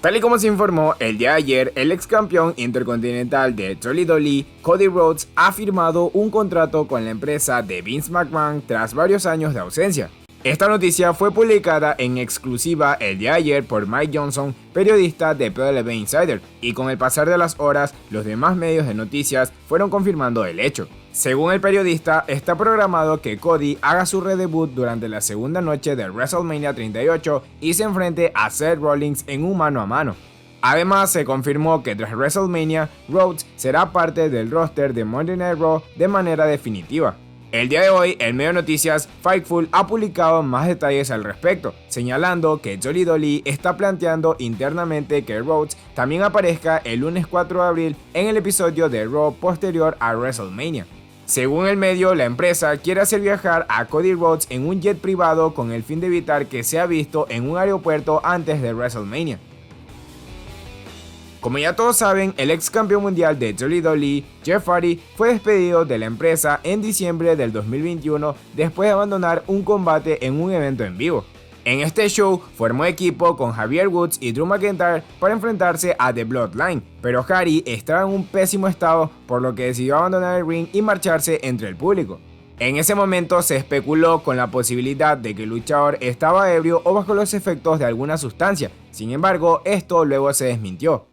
Tal y como se informó el día de ayer, el ex campeón intercontinental de WWE, Cody Rhodes, ha firmado un contrato con la empresa de Vince McMahon tras varios años de ausencia. Esta noticia fue publicada en exclusiva el día de ayer por Mike Johnson, periodista de WWE Insider, y con el pasar de las horas, los demás medios de noticias fueron confirmando el hecho. Según el periodista, está programado que Cody haga su redebut durante la segunda noche de WrestleMania 38 y se enfrente a Seth Rollins en un mano a mano. Además, se confirmó que tras WrestleMania, Rhodes será parte del roster de Monday Night Raw de manera definitiva. El día de hoy, el medio de noticias Fightful ha publicado más detalles al respecto, señalando que WWE está planteando internamente que Rhodes también aparezca el lunes 4 de abril en el episodio de Raw posterior a WrestleMania. Según el medio, la empresa quiere hacer viajar a Cody Rhodes en un jet privado con el fin de evitar que sea visto en un aeropuerto antes de WrestleMania. Como ya todos saben, el ex campeón mundial de WWE, Jeff Hardy, fue despedido de la empresa en diciembre del 2021 después de abandonar un combate en un evento en vivo. En este show formó equipo con Xavier Woods y Drew McIntyre para enfrentarse a The Bloodline, pero Hardy estaba en un pésimo estado, por lo que decidió abandonar el ring y marcharse entre el público. En ese momento se especuló con la posibilidad de que el luchador estaba ebrio o bajo los efectos de alguna sustancia, sin embargo, esto luego se desmintió.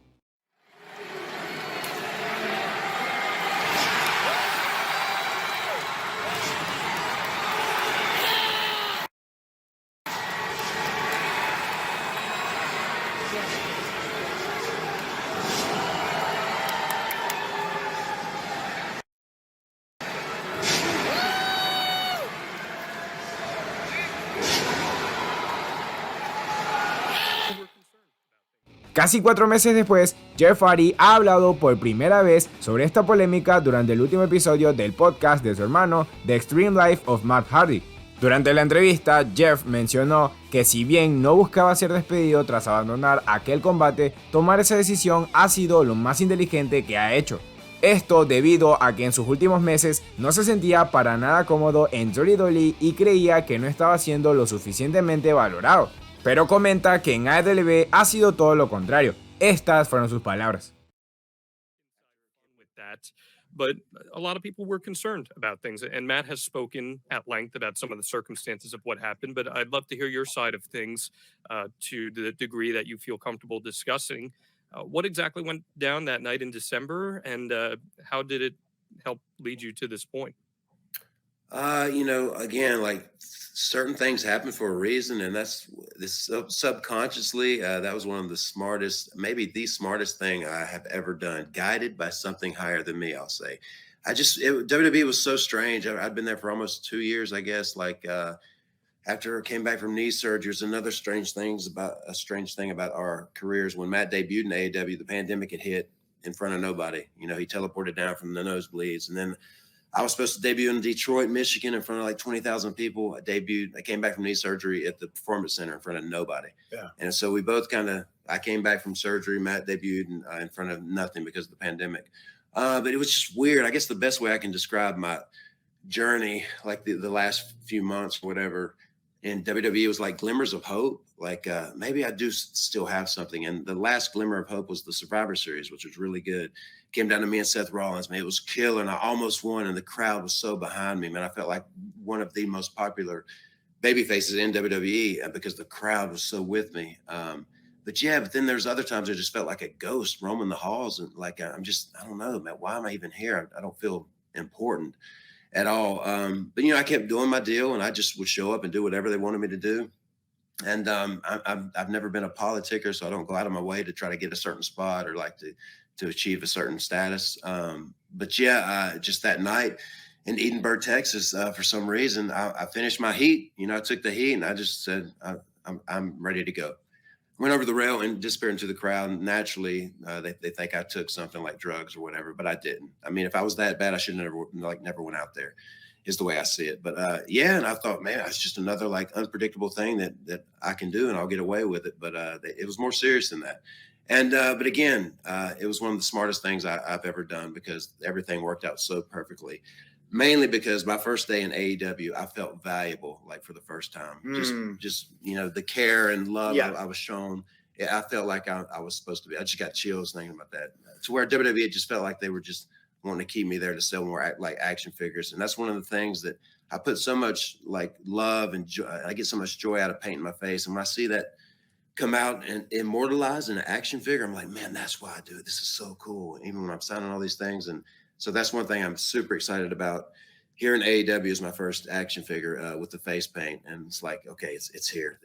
Casi 4 meses después, Jeff Hardy ha hablado por primera vez sobre esta polémica durante el último episodio del podcast de su hermano, The Extreme Life of Matt Hardy. Durante la entrevista, Jeff mencionó que si bien no buscaba ser despedido tras abandonar aquel combate, tomar esa decisión ha sido lo más inteligente que ha hecho. Esto debido a que en sus últimos meses no se sentía para nada cómodo en WWE y creía que no estaba siendo lo suficientemente valorado. Pero comenta que en AEW ha sido todo lo contrario. Estas fueron sus palabras. But a lot of people were concerned about things, and Matt has spoken at length about some of the circumstances of what happened, but I'd love to hear your side of things to the degree that you feel comfortable discussing. What exactly went down that night in December, and how did it help lead you to this point? Again, like certain things happen for a reason, and that's this subconsciously. That was one of the smartest, maybe the smartest thing I have ever done. Guided by something higher than me, I'll say. WWE was so strange. I'd been there for almost 2 years, I guess. After I came back from knee surgery, there's another strange thing about our careers. When Matt debuted in AEW, the pandemic had hit in front of nobody. You know, he teleported down from the nosebleeds, and then I was supposed to debut in Detroit, Michigan, in front of like 20,000 people. I came back from knee surgery at the Performance Center in front of nobody. Yeah. And so we both I came back from surgery. Matt debuted in front of nothing because of the pandemic. But it was just weird. I guess the best way I can describe my journey, like the last few months, whatever, in WWE was like glimmers of hope. Maybe I do still have something. And the last glimmer of hope was the Survivor Series, which was really good. Came down to me and Seth Rollins, man. It was killer, and I almost won, and the crowd was so behind me, man. I felt like one of the most popular baby faces in WWE because the crowd was so with me. But then there's other times I just felt like a ghost roaming the halls, and I don't know, man. Why am I even here? I don't feel important at all. But I kept doing my deal, and I just would show up and do whatever they wanted me to do. And I've never been a politicker, so I don't go out of my way to try to get a certain spot or to achieve a certain status. Just that night in Edinburgh, Texas, for some reason, I finished my heat. I took the heat, and I just said, I'm ready to go. Went over the rail and disappeared into the crowd. And naturally, they think I took something like drugs or whatever, but I didn't. I mean, if I was that bad, I should never went out there, is the way I see it. But and I thought, man, it's just another unpredictable thing that I can do, and I'll get away with it. But it was more serious than that. And but again, it was one of the smartest things I've ever done because everything worked out so perfectly. Mainly because my first day in AEW, I felt valuable, for the first time. Just the care and love I was shown I felt like I was supposed to be. I just got chills thinking about that. To where WWE just felt like they were just wanting to keep me there to sell more like action figures, and that's one of the things that I put so much like love and joy. I get so much joy out of painting my face, and when I see that come out and immortalized in an action figure, I'm like, man, that's why I do it. This is so cool. Even when I'm signing all these things, and so that's one thing I'm super excited about. Here in AEW is my first action figure with the face paint, and it's like, okay, it's here.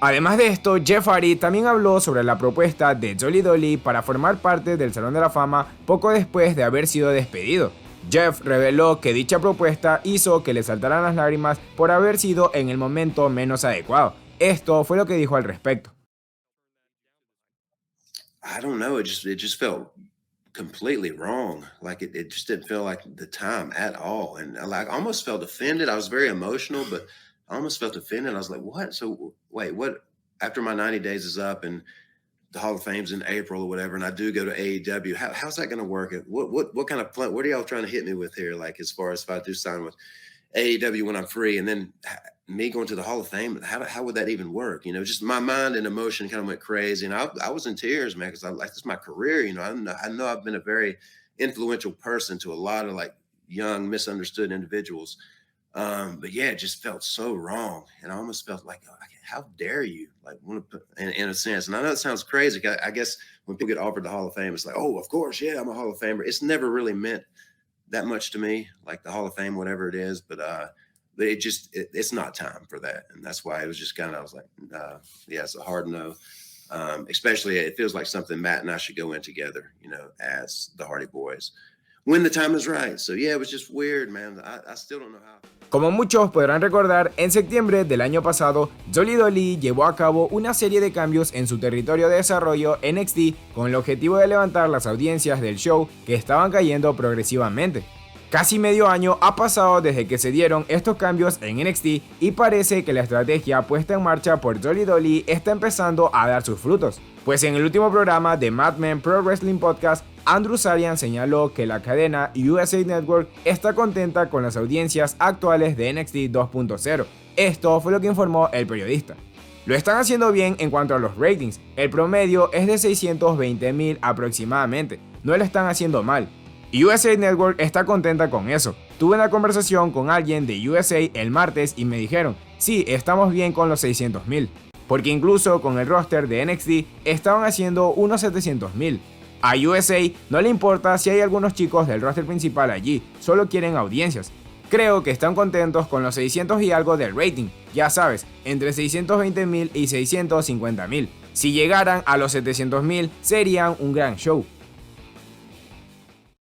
Además de esto, Jeff Hardy también habló sobre la propuesta de Jolly Dolly para formar parte del Salón de la Fama poco después de haber sido despedido. Jeff reveló que dicha propuesta hizo que le saltaran las lágrimas por haber sido en el momento menos adecuado. Esto fue lo que dijo al respecto. I don't know, it just felt completely wrong. Like it just didn't feel like the time at all, and like I almost felt offended. I was very emotional, but I almost felt offended. I was like, what? So wait, what? After my 90 days is up and the Hall of Fame's in April or whatever, and I do go to AEW, how's that going to work? What kind of plan? What are y'all trying to hit me with here? Like, as far as if I do sign with AEW when I'm free, and then me going to the Hall of Fame, how would that even work? You know, just my mind and emotion kind of went crazy, and I was in tears, man, because I like, this is my career. You know, I know I've been a very influential person to a lot of like young misunderstood individuals. But yeah, it just felt so wrong. And I almost felt like, oh, how dare you? Like, want to put in a sense. And I know it sounds crazy. I guess when people get offered the Hall of Fame, it's like, oh, of course, yeah, I'm a Hall of Famer. It's never really meant that much to me, like the Hall of Fame, whatever it is. But it's not time for that. And that's why it was just kind of, I was like, yeah, it's a hard no. Especially it feels like something Matt and I should go in together, you know, as the Hardy Boys, when the time is right. So yeah, it was just weird, man. I still don't know how. Como muchos podrán recordar, en septiembre del año pasado, Jolly Dolly llevó a cabo una serie de cambios en su territorio de desarrollo NXT con el objetivo de levantar las audiencias del show que estaban cayendo progresivamente. Casi medio año ha pasado desde que se dieron estos cambios en NXT y parece que la estrategia puesta en marcha por Jolly Dolly está empezando a dar sus frutos. Pues en el último programa de Mad Men Pro Wrestling Podcast, Andrew Zarian señaló que la cadena USA Network está contenta con las audiencias actuales de NXT 2.0. Esto fue lo que informó el periodista. Lo están haciendo bien en cuanto a los ratings, el promedio es de 620,000 aproximadamente, no lo están haciendo mal. USA Network está contenta con eso. Tuve una conversación con alguien de USA el martes y me dijeron, sí, estamos bien con los 600,000, porque incluso con el roster de NXT estaban haciendo unos 700,000. A USA no le importa si hay algunos chicos del roster principal allí, solo quieren audiencias. Creo que están contentos con los 600 y algo del rating, ya sabes, entre 620,000 y 650,000. Si llegaran a los 700,000 serían un gran show.